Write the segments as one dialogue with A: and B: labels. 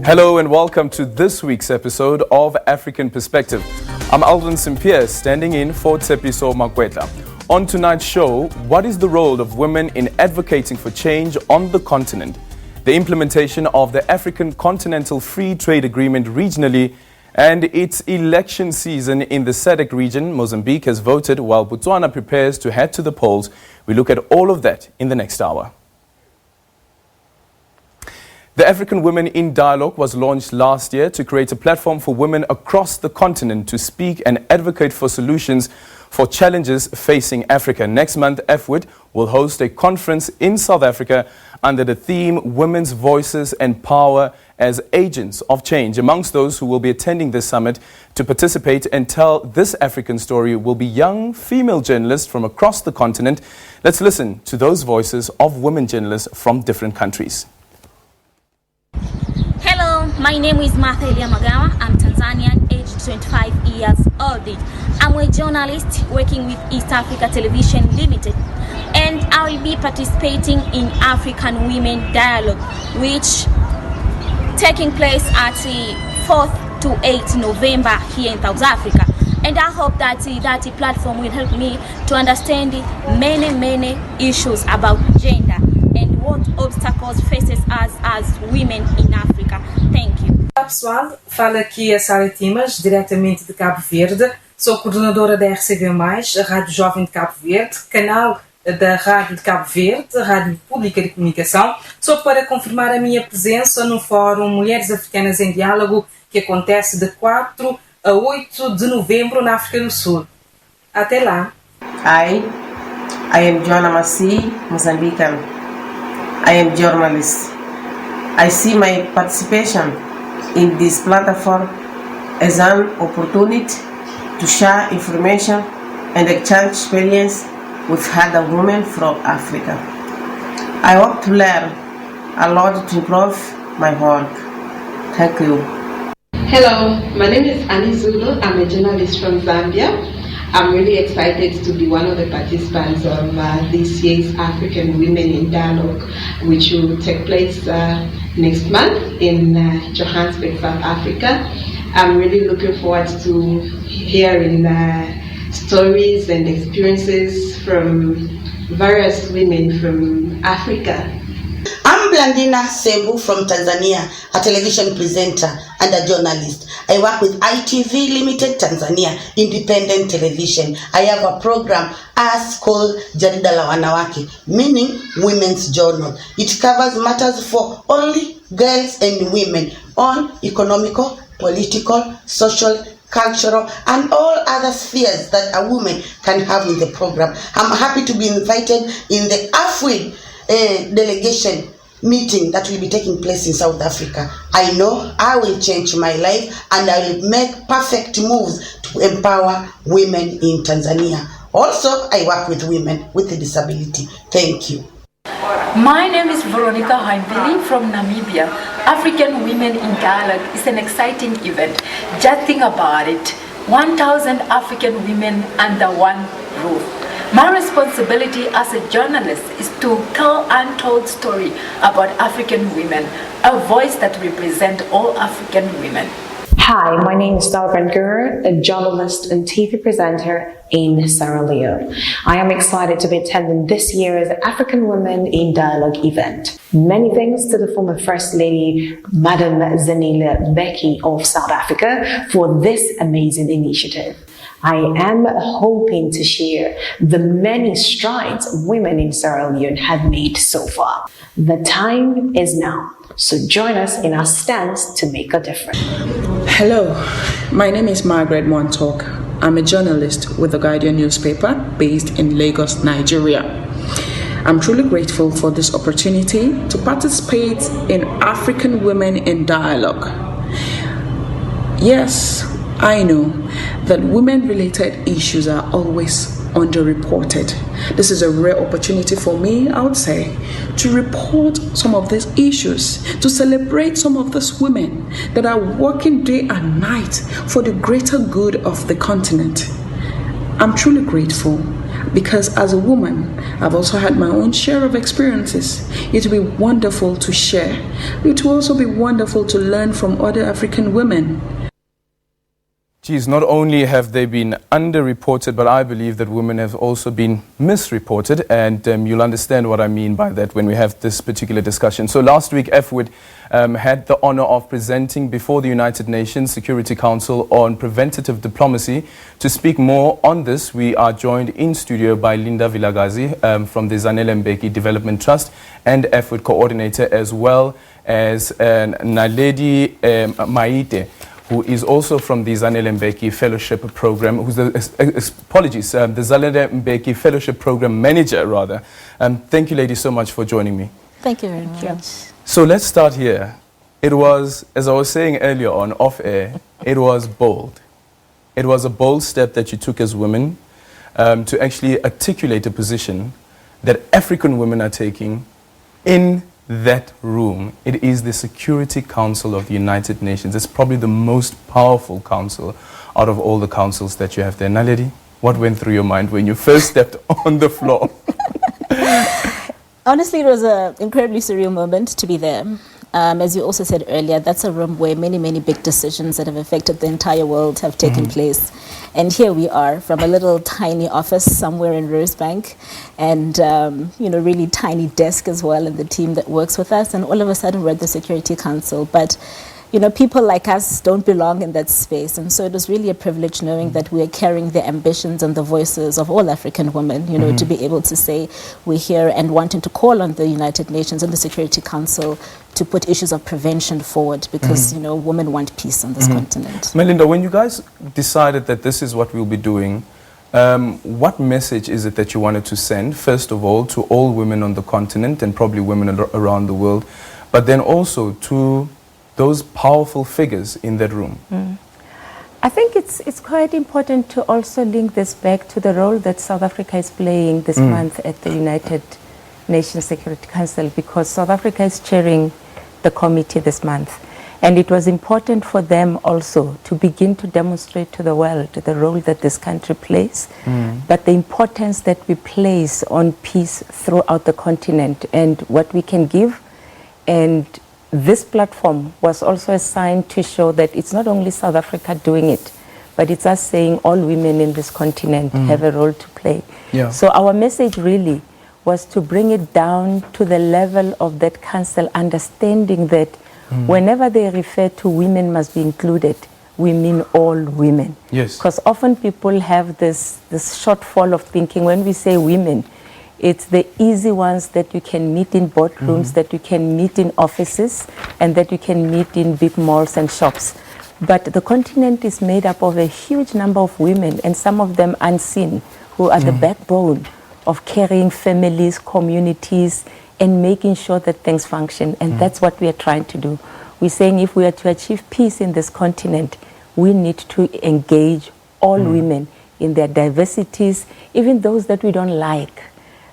A: Hello and welcome to this week's episode of African Perspective. I'm Alvin Simpier, standing in for Tsepiso Makwetla. On tonight's show, what is the role of women in advocating for change on the continent? The implementation of the African Continental Free Trade Agreement regionally, and it's election season in the SADC region. Mozambique has voted while Botswana prepares to head to the polls. We look at all of that in the next hour. The African Women in Dialogue was launched last year to create a platform for women across the continent to speak and advocate for solutions for challenges facing Africa. Next month, AfWID will host a conference in South Africa under the theme Women's Voices and Power as Agents of Change. Amongst those who will be attending this summit to participate and tell this African story will be young female journalists from across the continent. Let's listen to those voices of women journalists from different countries.
B: Hello, my name is Naledi Maite. I'm Tanzanian, aged 25 years old. I'm a journalist working with East Africa Television Limited, and I will be participating in African Women Dialogue, which taking place at the 4th to 8th November here in South Africa. And I hope that that platform will help me to understand many issues about gender and what obstacles faces us as women in Africa. Thank you.
C: Olá pessoal, fala aqui a Sara Timas, diretamente de Cabo Verde. Sou coordenadora da RCV+, a Rádio Jovem de Cabo Verde, canal da Rádio de Cabo Verde, Rádio Pública de Comunicação. Só para confirmar a minha presença no Fórum Mulheres Africanas em Diálogo, que acontece de 4 a 8 de novembro na África do Sul. Até lá.
D: Hi, I am Joanna Massi, Mozambican. I am journalist. I see my participation in this platform as an opportunity to share information and exchange experience with other women from Africa. I hope to learn a lot to improve my work. Thank you.
E: Hello, my name is Annie Zulu. I'm a journalist from Zambia. I'm really excited to be one of the participants of this year's African Women in Dialogue, which will take place next month in Johannesburg, South Africa. I'm really looking forward to hearing stories and experiences from various women from Africa.
F: I'm Blandina Sembu from Tanzania, a television presenter and a journalist. I work with ITV Limited Tanzania, independent television. I have a program as called Jarida la Wanawake, meaning Women's Journal. It covers matters for only girls and women on economical, political, social, cultural, and all other spheres that a woman can have in the program. I'm happy to be invited in the AfWID delegation meeting that will be taking place in South Africa. I know I will change my life and I will make perfect moves to empower women in Tanzania. Also, I work with women with a disability. Thank you.
G: My name is Veronica Heimbili from Namibia. African Women in Dialogue is an exciting event. Just think about it. 1,000 African women under one roof. My responsibility as a journalist is to tell untold story about African women, a voice that represents all African women.
H: Hi, my name is Dalban Gur, a journalist and TV presenter in Sierra Leone. I am excited to be attending this year's African Women in Dialogue event. Many thanks to the former First Lady, Madam Zanele Mbeki of South Africa, for this amazing initiative. I am hoping to share the many strides women in Sierra Leone have made so far. The time is now, so join us in our stance to make a difference.
I: Hello, my name is Margaret Montauk. I'm a journalist with the Guardian newspaper based in Lagos, Nigeria. I'm truly grateful for this opportunity to participate in African Women in Dialogue. Yes, I know that women-related issues are always underreported. This is a rare opportunity for me, I would say, to report some of these issues, to celebrate some of these women that are working day and night for the greater good of the continent. I'm truly grateful. because as a woman, I've also had my own share of experiences. It will be wonderful to share. It will also be wonderful to learn from other African women.
A: Geez, not only have they been underreported, but I believe that women have also been misreported, and you'll understand what I mean by that when we have this particular discussion. So last week, AfWID had the honor of presenting before the United Nations Security Council on preventative diplomacy. To speak more on this, we are joined in studio by Linda Vilakazi from the Zanele Mbeki Development Trust and AfWID coordinator, as well as Naledi Maite, who is also from the Zanele Mbeki Fellowship Program, who's the Zanele Mbeki Fellowship Program Manager, rather. Thank you, ladies, so much for joining me.
J: Thank you very much.
A: So let's start here. It was, as I was saying earlier on, off air, it was bold. It was a bold step that you took as women to actually articulate a position that African women are taking in that room. It is the Security Council of the United Nations. It's probably the most powerful council out of all the councils that you have there. Naledi, what went through your mind when you first stepped on the floor?
J: Honestly, it was an incredibly surreal moment to be there. As you also said earlier, that's a room where many, many big decisions that have affected the entire world have taken place. And here we are from a little tiny office somewhere in Rosebank, and really tiny desk as well, and the team that works with us. And all of a sudden we're at the Security Council. But people like us don't belong in that space. And so it was really a privilege knowing that we are carrying the ambitions and the voices of all African women, to be able to say we're here and wanting to call on the United Nations and the Security Council to put issues of prevention forward, because, women want peace on this continent.
A: Melinda, when you guys decided that this is what we'll be doing, what message is it that you wanted to send, first of all, to all women on the continent and probably women around the world, but then also to those powerful figures in that room?
K: I think it's quite important to also link this back to the role that South Africa is playing this month at the United Nations Security Council, because South Africa is chairing the committee this month. And it was important for them also to begin to demonstrate to the world the role that this country plays, but the importance that we place on peace throughout the continent and what we can give. And this platform was also a sign to show that it's not only South Africa doing it, but it's us saying all women in this continent have a role to play.
A: Yeah.
K: So our message really was to bring it down to the level of that council, understanding that whenever they refer to women must be included, we mean all women.
A: Yes.
K: Because often people have this shortfall of thinking when we say women, it's the easy ones that you can meet in boardrooms, that you can meet in offices, and that you can meet in big malls and shops. But the continent is made up of a huge number of women, and some of them unseen, who are the backbone of carrying families, communities, and making sure that things function. And that's what we are trying to do. We're saying if we are to achieve peace in this continent, we need to engage all women in their diversities, even those that we don't like,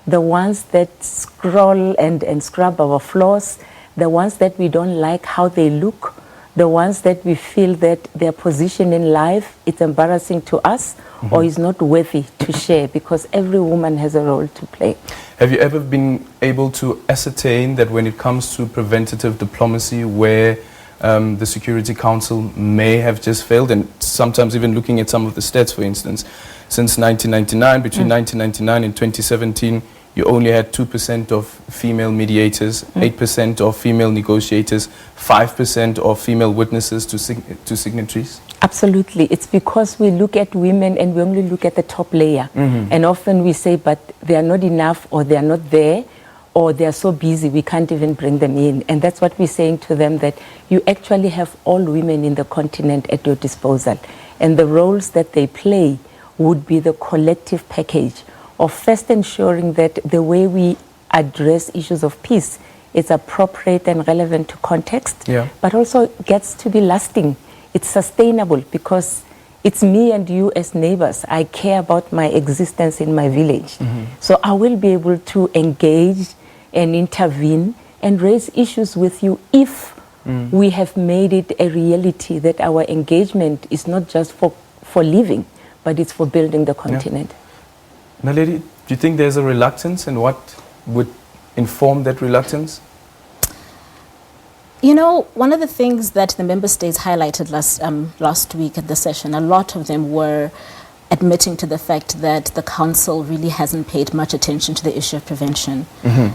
K: the ones that scroll and scrub our floors, the ones that we don't like how they look, the ones that we feel that their position in life is embarrassing to us or is not worthy to share, because every woman has a role to play.
A: Have you ever been able to ascertain that when it comes to preventative diplomacy, where the Security Council may have just failed, and sometimes even looking at some of the stats, for instance, since 1999, between 1999 and 2017, you only had 2% of female mediators, 8% of female negotiators, 5% of female witnesses to signatories?
K: Absolutely. It's because we look at women and we only look at the top layer. And often we say, but they are not enough, or they are not there, or they are so busy we can't even bring them in. And that's what we're saying to them, that you actually have all women in the continent at your disposal. And the roles that they play would be the collective package of first ensuring that the way we address issues of peace is appropriate and relevant to context, but also gets to be lasting. It's sustainable, because it's me and you as neighbors. I care about my existence in my village. So I will be able to engage and intervene and raise issues with you if we have made it a reality that our engagement is not just for living, but it's for building the continent.
A: Naledi, do you think there's a reluctance, and what would inform that reluctance?
J: You know, one of the things that the member states highlighted last week at the session, a lot of them were admitting to the fact that the council really hasn't paid much attention to the issue of prevention.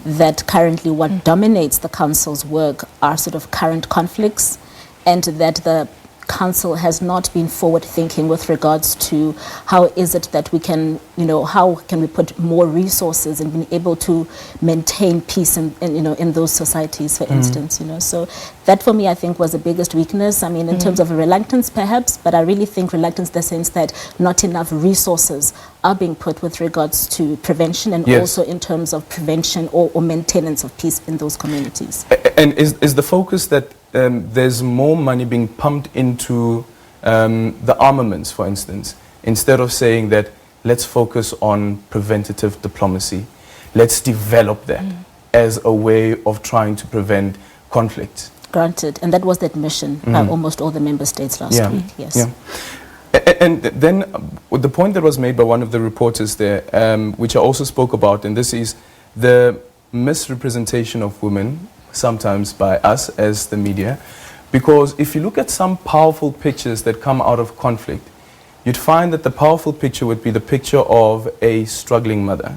J: That currently what dominates the council's work are sort of current conflicts, and that the council has not been forward thinking with regards to how is it that we can, how can we put more resources and be able to maintain peace in those societies, for instance, So that for me, I think, was the biggest weakness. I mean, in terms of reluctance, perhaps, but I really think reluctance in the sense that not enough resources are being put with regards to prevention, and also in terms of prevention or maintenance of peace in those communities.
A: And is the focus that there's more money being pumped into the armaments, for instance, instead of saying that let's focus on preventative diplomacy, let's develop that as a way of trying to prevent conflict?
J: Granted, and that was the admission by almost all the member states last week, yes.
A: Yeah. And then the point that was made by one of the reporters there, which I also spoke about, and this is the misrepresentation of women, sometimes by us as the media, because if you look at some powerful pictures that come out of conflict, you'd find that the powerful picture would be the picture of a struggling mother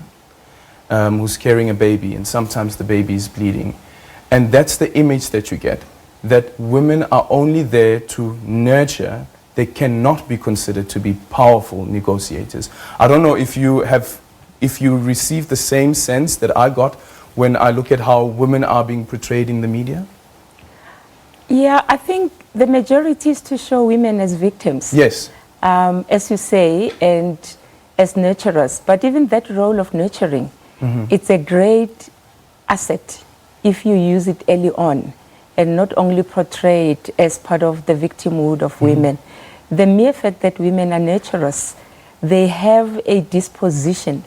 A: who's carrying a baby, and sometimes the baby is bleeding. And that's the image that you get, that women are only there to nurture. They cannot be considered to be powerful negotiators. I don't know if you receive the same sense that I got when I look at how women are being portrayed in the media?
K: Yeah, I think the majority is to show women as victims.
A: Yes.
K: As you say, and as nurturers. But even that role of nurturing, it's a great asset if you use it early on and not only portray it as part of the victimhood of women. The mere fact that women are nurturers, they have a disposition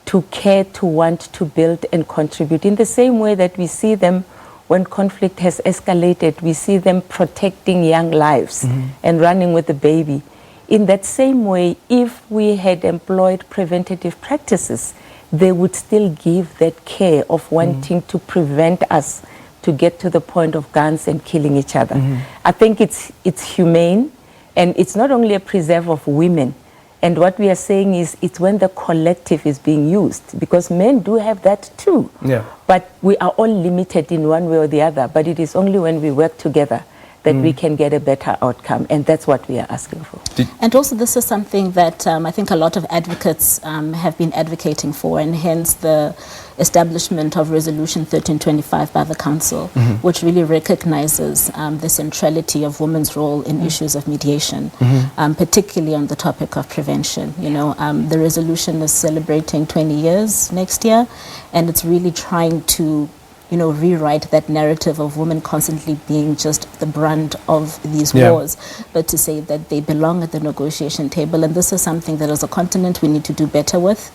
K: to care, to want to build and contribute. In the same way that we see them when conflict has escalated, we see them protecting young lives and running with the baby. In that same way, if we had employed preventative practices, they would still give that care of wanting to prevent us to get to the point of guns and killing each other. I think it's humane, and it's not only a preserve of women. And what we are saying is it's when the collective is being used, because men do have that too. Yeah. But we are all limited in one way or the other. But it is only when we work together that we can get a better outcome. And that's what we are asking for.
J: And also this is something that I think a lot of advocates have been advocating for, and hence the establishment of Resolution 1325 by the Council, which really recognizes the centrality of women's role in issues of mediation, particularly on the topic of prevention. The resolution is celebrating 20 years next year, and it's really trying to rewrite that narrative of women constantly being just the brunt of these wars, but to say that they belong at the negotiation table. And this is something that as a continent we need to do better with,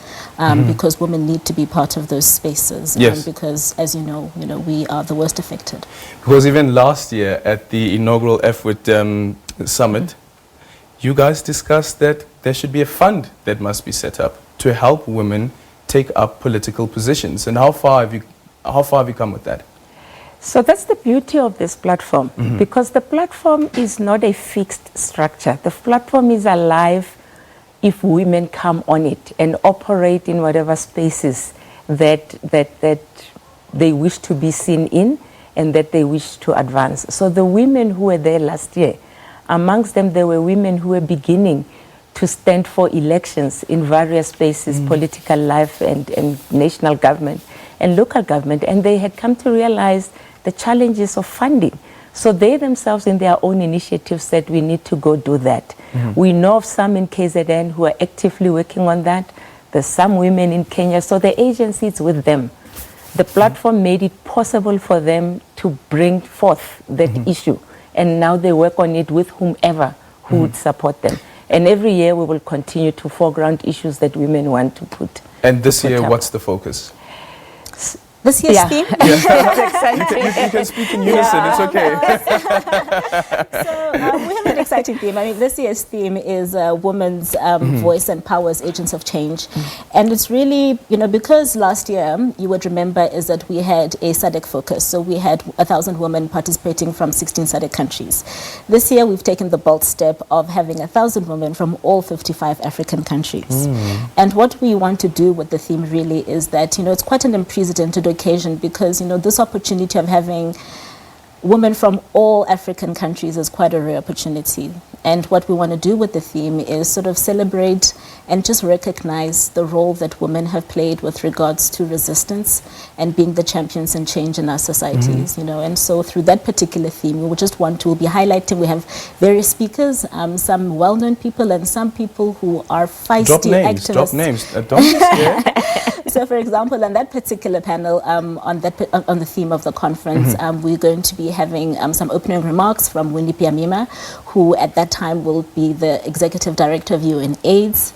J: because women need to be part of those spaces. Because, as you know, we are the worst affected.
A: Because even last year at the inaugural AfWID summit, you guys discussed that there should be a fund that must be set up to help women take up political positions. And how far have you come with that?
K: So that's the beauty of this platform, because the platform is not a fixed structure. The platform is alive if women come on it and operate in whatever spaces that they wish to be seen in and that they wish to advance. So the women who were there last year, amongst them there were women who were beginning to stand for elections in various spaces, political life and national government and local government, and they had come to realize the challenges of funding. So they themselves in their own initiatives said we need to go do that. We know of some in KZN who are actively working on that. There's some women in Kenya, so the agency is with them. The platform made it possible for them to bring forth that issue, and now they work on it with whomever who would support them. And every year we will continue to foreground issues that women want to put.
A: And this year, what's the focus?
J: This year's theme?
A: It's exciting. You can speak in unison, it's okay.
J: So we have an exciting theme. I mean, this year's theme is women's voice and power as agents of change. And it's really, because last year, you would remember, is that we had a SADC focus. So we had 1,000 women participating from 16 SADC countries. This year, we've taken the bold step of having 1,000 women from all 55 African countries. And what we want to do with the theme really is that, it's quite an unprecedented occasion because, this opportunity of having women from all African countries is quite a rare opportunity. And what we want to do with the theme is sort of celebrate and just recognize the role that women have played with regards to resistance and being the champions and change in our societies, And so through that particular theme, we'll be highlighting, we have various speakers, some well-known people and some people who are feisty activists.
A: Drop names. Don't be scared.
J: So, for example, on that particular panel, on the theme of the conference, we're going to be having some opening remarks from Winnie Piamima, who at that time will be the Executive Director of UNAIDS.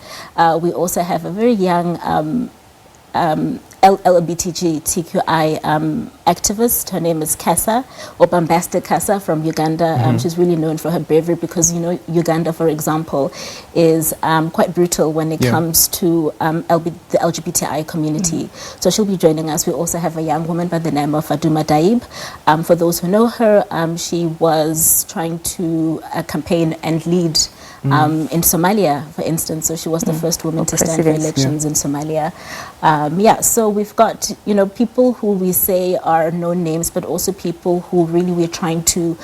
J: We also have a very young LGBTQI activist. Her name is Kasa, or Bombastic Kasa from Uganda. She's really known for her bravery because, Uganda, for example, is quite brutal when it comes to the LGBTI community. So she'll be joining us. We also have a young woman by the name of Faduma Daib. For those who know her, she was trying to campaign and lead in Somalia, for instance. So she was the first woman to stand for elections in Somalia. So we've got, people who we say are known names, but also people who really we're trying to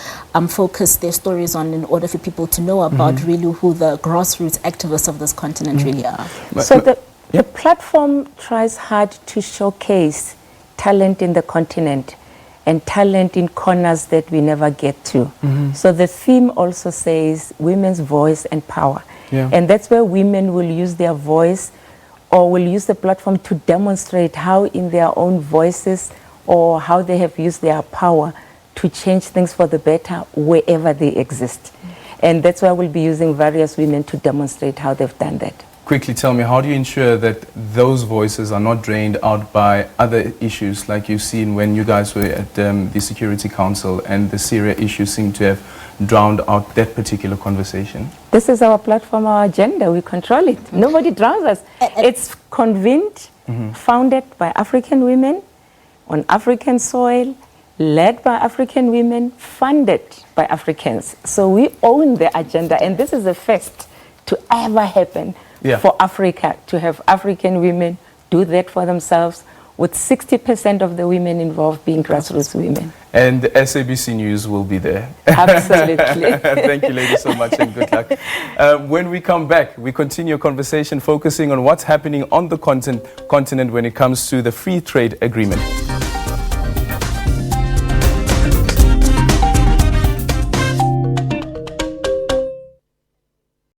J: focus their stories on in order for people to know about really who the grassroots activists of this continent really are.
K: So the platform tries hard to showcase talent in the continent and talent in corners that we never get to. So the theme also says women's voice and power. And that's where women will use their voice or will use the platform to demonstrate how in their own voices or how they have used their power to change things for the better wherever they exist. And that's why we'll be using various women to demonstrate how they've done that.
A: Quickly tell me, how do you ensure that those voices are not drained out by other issues like you've seen when you guys were at the Security Council and the Syria issue seemed to have drowned out that particular conversation?
K: This is our platform, our agenda. We control it. Nobody drowns us. It's convened, founded by African women on African soil, led by African women, funded by Africans. So we own the agenda, and this is the first to ever happen for Africa, to have African women do that for themselves, with 60% of the women involved being grassroots women.
A: And SABC News will be there.
K: Absolutely.
A: Thank you, ladies, so much, and good luck. When we come back, we continue a conversation focusing on what's happening on the continent when it comes to the free trade agreement.